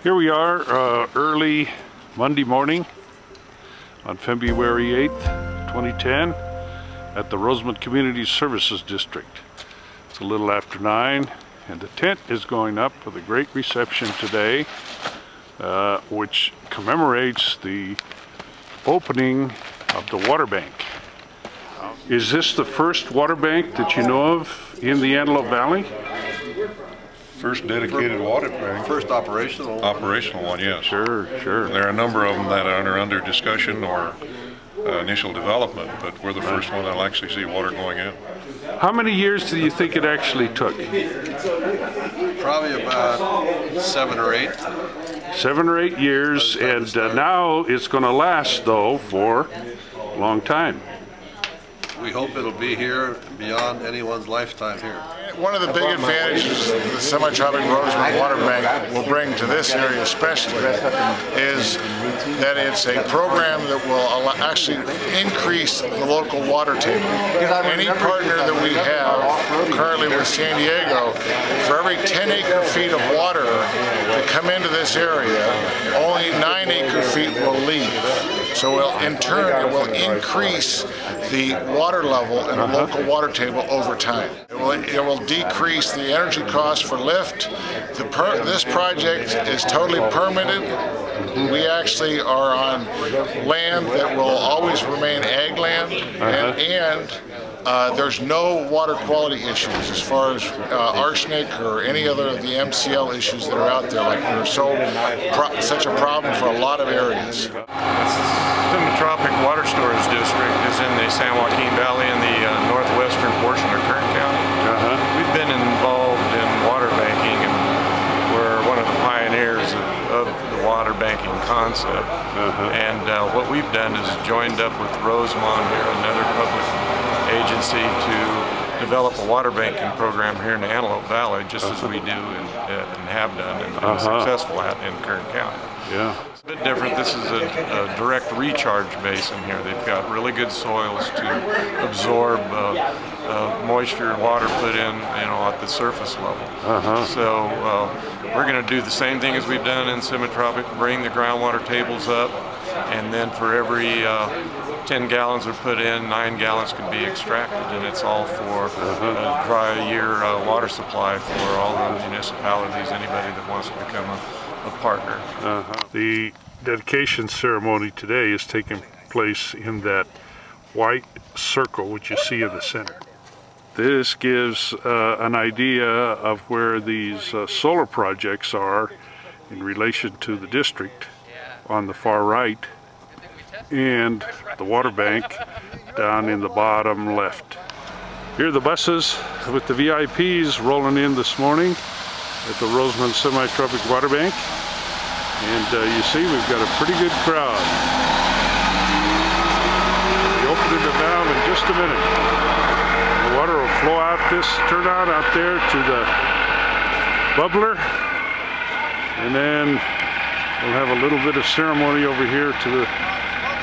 Here we are early Monday morning on February 8th, 2010 at the Rosamond Community Services District. It's a little after 9 and the tent is going up for the great reception today, which commemorates the opening of the water bank. Is this the first water bank that you know of in the Antelope Valley? First dedicated water bank. First operational. Operational one, yes. Sure. There are a number of them that are under discussion or initial development, but we're the first one that'll actually see water going in. How many years do you think it actually took? Probably about 7 or 8. 7 or 8 years, and now it's going to last, though, for a long time. We hope it'll be here beyond anyone's lifetime here. One of the big advantages the semi-tropic Rosamond Water Bank will bring to this area especially is that it's a program that will actually increase the local water table. Any partner that we have currently with San Diego, for every 10 acre-feet of water that come into this area, only 9 acre-feet will leave. So in turn, it will increase the water level in the local water table over time. It will decrease the energy cost for lift. This project is totally permitted. We actually are on land that will always remain ag land, and there's no water quality issues as far as arsenic or any other of the MCL issues that are out there. Like they're such a problem for a lot of areas. Semi-tropic Water Storage District is in the San Joaquin Valley in the northwestern portion of Kern County. We've been involved in water banking, and we're one of the pioneers of the water banking concept. And what we've done is joined up with Rosamond here, another public agency, to develop a water banking program here in the Antelope Valley, just as we do and have done and been successful at in Kern County. It's a bit different. This is a direct recharge basin here. They've got really good soils to absorb moisture and water put in, at the surface level. So we're going to do the same thing as we've done in semi-tropic, bring the groundwater tables up, and then for every 10 gallons are put in, 9 gallons can be extracted, and it's all for a dry year water supply for all the municipalities, anybody that wants to become a partner. The dedication ceremony today is taking place in that white circle which you see in the center. This gives an idea of where these solar projects are in relation to the district on the far right, and the water bank down in the bottom left. Here are the buses with the VIPs rolling in this morning at the Rosamond Semi-Tropic Water Bank, and you see we've got a pretty good crowd. We'll be opening the valve in just a minute. The water will flow out this turnout out there to the bubbler, and then we'll have a little bit of ceremony over here to the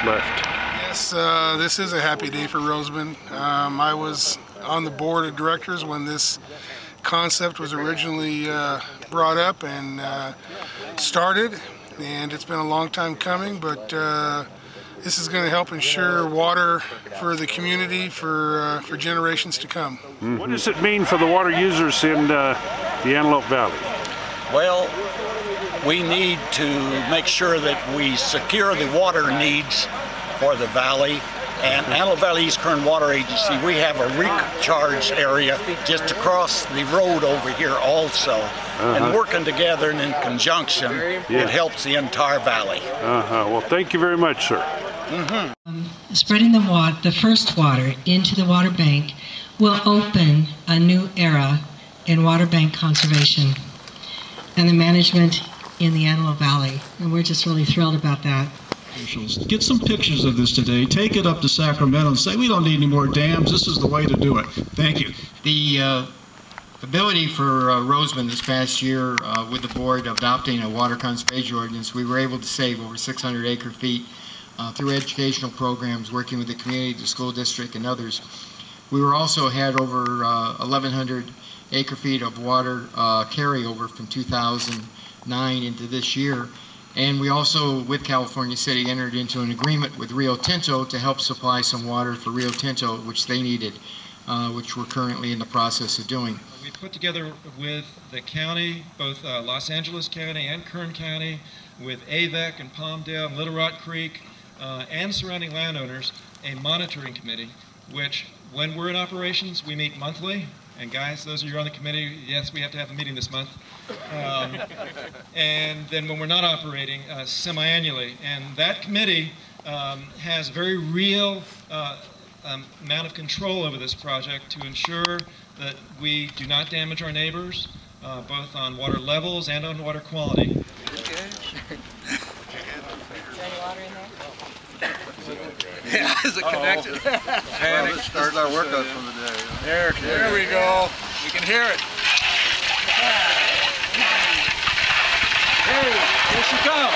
left. Yes, this is a happy day for Rosamond. I was on the board of directors when this concept was originally brought up and started, and it's been a long time coming, but this is going to help ensure water for the community for generations to come. What does it mean for the water users in the Antelope Valley? Well, we need to make sure that we secure the water needs for the valley. And Antelope Valley East Kern Water Agency, we have a recharge area just across the road over here also. And working together and in conjunction, it helps the entire valley. Well, thank you very much, sir. Spreading the first water into the water bank will open a new era in water bank conservation and the management in the Antelope Valley. And we're just really thrilled about that. Get some pictures of this today. Take it up to Sacramento and say, we don't need any more dams. This is the way to do it. Thank you. The ability for Rosamond this past year with the board adopting a water conservation ordinance, we were able to save over 600 acre-feet through educational programs, working with the community, the school district, and others. We were also had over 1,100 acre-feet of water carryover from 2000 9 into this year. And we also, with California City, entered into an agreement with Rio Tinto to help supply some water for Rio Tinto, which they needed, which we're currently in the process of doing. We put together with the county, both Los Angeles County and Kern County, with AVEC and Palmdale and Little Rock Creek, and surrounding landowners, a monitoring committee, which when we're in operations, we meet monthly. And guys, those of you on the committee, yes, we have to have a meeting this month. And then when we're not operating, semi-annually. And that committee has a very real amount of control over this project to ensure that we do not damage our neighbors, both on water levels and on water quality. Yeah, is it connected? Well, let's start our workout for the day. There we go. We can hear it. Hey, here she comes.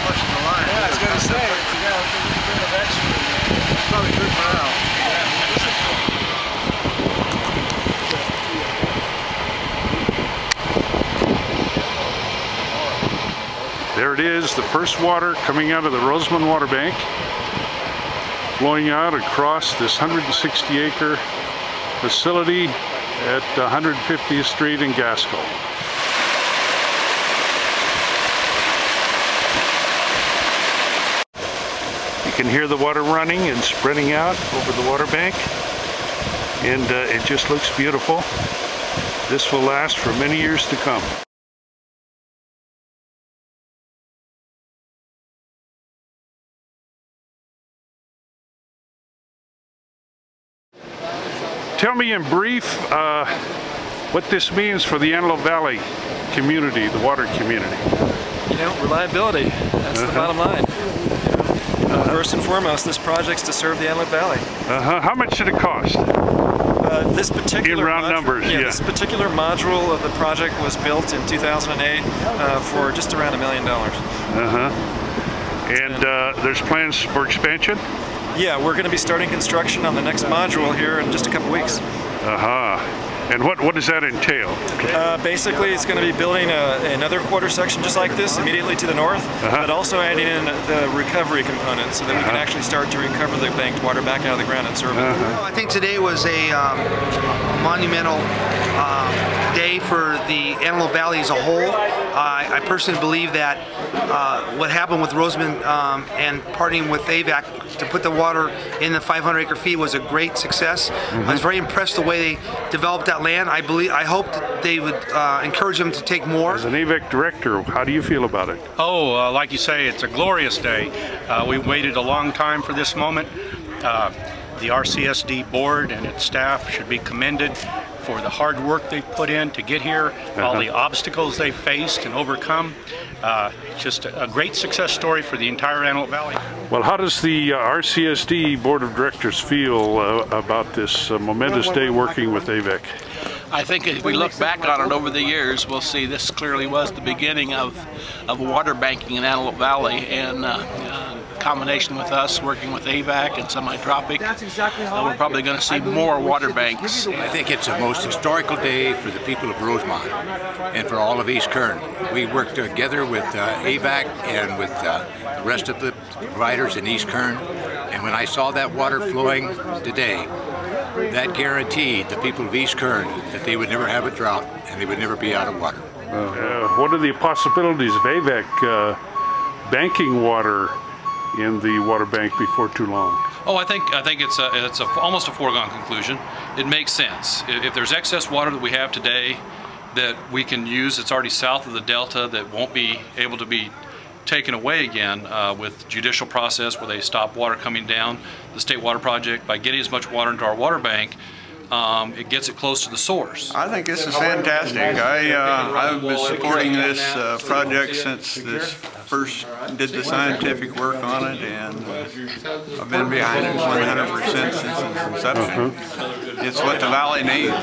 Flushing the line. Yeah, I was going to say, you got a little bit of extra. It's probably good for now. There it is, the first water coming out of the Rosamond Water Bank, flowing out across this 160-acre facility at 150th Street in Gaskell. You can hear the water running and spreading out over the water bank, and it just looks beautiful. This will last for many years to come. Tell me in brief what this means for the Antelope Valley community, the water community. You know, reliability, that's the bottom line. First and foremost, this project's to serve the Antelope Valley. How much did it cost? This particular in round numbers, yeah. This particular module of the project was built in 2008 for just around $1 million. And there's plans for expansion? Yeah, we're going to be starting construction on the next module here in just a couple weeks. And what does that entail? Basically, it's going to be building another quarter section just like this immediately to the north, but also adding in the recovery component so that we can actually start to recover the banked water back out of the ground and serve it. I think today was a monumental day for the Antelope Valley as a whole. I personally believe that what happened with Rosamond and partnering with AVEC to put the water in the 500 acre feet was a great success. I was very impressed the way they developed that land. I hope that they would encourage them to take more. As an AVEC director, how do you feel about it? Oh, like you say, it's a glorious day. We waited a long time for this moment. The RCSD board and its staff should be commended for the hard work they've put in to get here, all the obstacles they've faced and overcome. Just a great success story for the entire Antelope Valley. Well, how does the RCSD Board of Directors feel about this momentous day working with AVEC? I think if we look back on it over the years, we'll see this clearly was the beginning of water banking in Antelope Valley, and combination with us working with AVEC and Semi-Tropic, we're probably going to see more water banks. I think it's the most historical day for the people of Rosamond and for all of East Kern. We worked together with AVEC and with the rest of the providers in East Kern, and when I saw that water flowing today, that guaranteed the people of East Kern that they would never have a drought and they would never be out of water. What are the possibilities of AVEC banking water in the water bank before too long? Oh, I think it's almost a foregone conclusion. It makes sense. If there's excess water that we have today that we can use, it's already south of the delta, that won't be able to be taken away again with judicial process where they stop water coming down the State Water Project. By getting as much water into our water bank, it gets it close to the source. I think this is fantastic. I've been supporting this project since this first did the scientific work on it, and I've been behind it 100% since its inception. It's what the Valley needs.